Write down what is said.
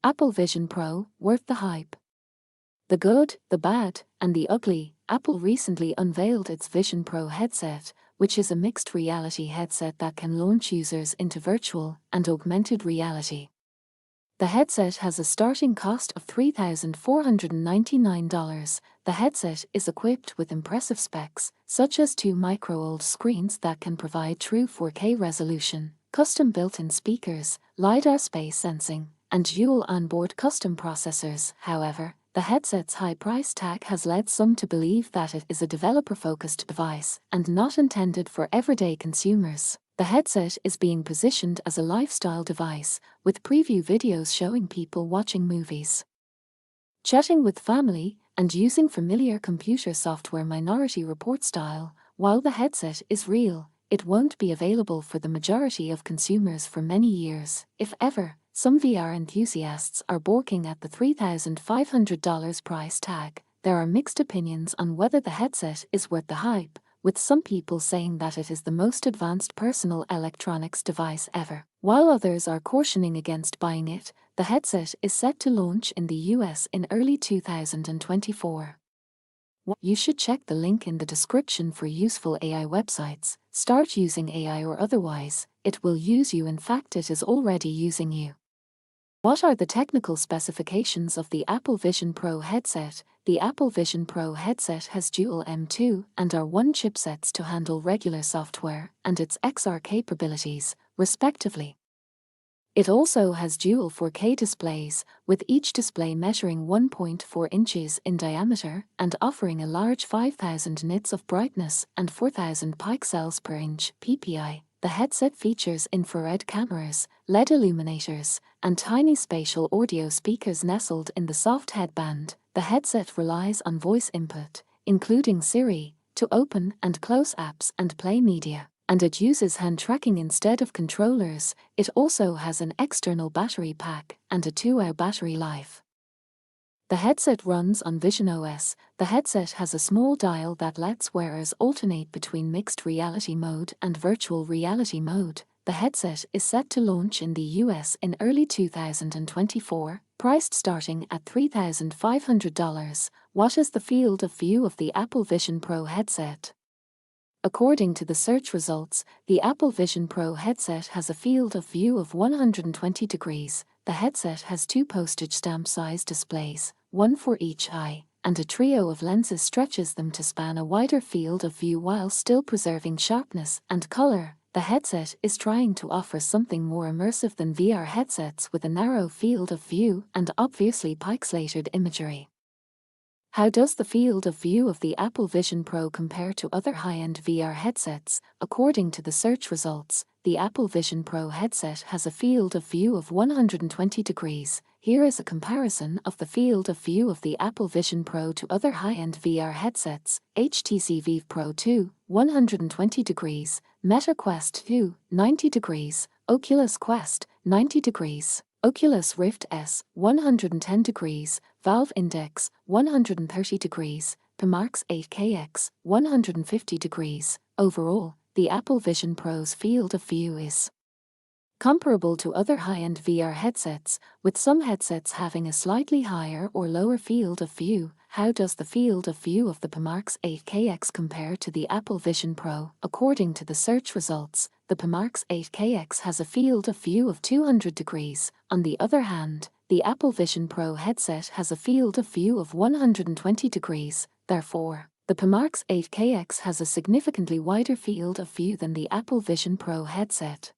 Apple Vision Pro, worth the hype. The good, the bad, and the ugly. Apple recently unveiled its Vision Pro headset, which is a mixed reality headset that can launch users into virtual and augmented reality. The headset has a starting cost of $3,499. The headset is equipped with impressive specs, such as two micro-OLED screens that can provide true 4K resolution, custom built-in speakers, LiDAR space sensing, and dual onboard custom processors. However, the headset's high price tag has led some to believe that it is a developer-focused device and not intended for everyday consumers. The headset is being positioned as a lifestyle device, with preview videos showing people watching movies, chatting with family, and using familiar computer software. Minority Report style. While the headset is real, it won't be available for the majority of consumers for many years, if ever. Some VR enthusiasts are balking at the $3,500 price tag. There are mixed opinions on whether the headset is worth the hype, with some people saying that it is the most advanced personal electronics device ever, while others are cautioning against buying it. The headset is set to launch in the US in early 2024. You should check the link in the description for useful AI websites. Start using AI or otherwise, it will use you. In fact, it is already using you. What are the technical specifications of the Apple Vision Pro headset? The Apple Vision Pro headset has dual M2 and R1 chipsets to handle regular software and its XR capabilities, respectively. It also has dual 4K displays, with each display measuring 1.4 inches in diameter and offering a large 5000 nits of brightness and 4000 pixels per inch (ppi). The headset features infrared cameras, LED illuminators, and tiny spatial audio speakers nestled in the soft headband. The headset relies on voice input, including Siri, to open and close apps and play media, and it uses hand tracking instead of controllers. It also has an external battery pack and a 2-hour battery life. The headset runs on Vision OS. The headset has a small dial that lets wearers alternate between mixed reality mode and virtual reality mode. The headset is set to launch in the US in early 2024, priced starting at $3,500. What is the field of view of the Apple Vision Pro headset? According to the search results, the Apple Vision Pro headset has a field of view of 120 degrees. The headset has two postage stamp size displays, one for each eye, and a trio of lenses stretches them to span a wider field of view while still preserving sharpness and color. The headset is trying to offer something more immersive than VR headsets, with a narrow field of view and obviously pixelated imagery. How does the field of view of the Apple Vision Pro compare to other high-end VR headsets? According to the search results, the Apple Vision Pro headset has a field of view of 120 degrees. Here is a comparison of the field of view of the Apple Vision Pro to other high-end VR headsets: HTC Vive Pro 2, 120 degrees, Meta Quest 2, 90 degrees, Oculus Quest, 90 degrees, Oculus Rift S, 110 degrees, Valve Index, 130 degrees, Pimax 8KX, 150 degrees. Overall, the Apple Vision Pro's field of view is comparable to other high-end VR headsets, with some headsets having a slightly higher or lower field of view. How does the field of view of the Pimax 8KX compare to the Apple Vision Pro? According to the search results, the Pimax 8KX has a field of view of 200 degrees. On the other hand, the Apple Vision Pro headset has a field of view of 120 degrees. Therefore, the Pimax 8KX has a significantly wider field of view than the Apple Vision Pro headset.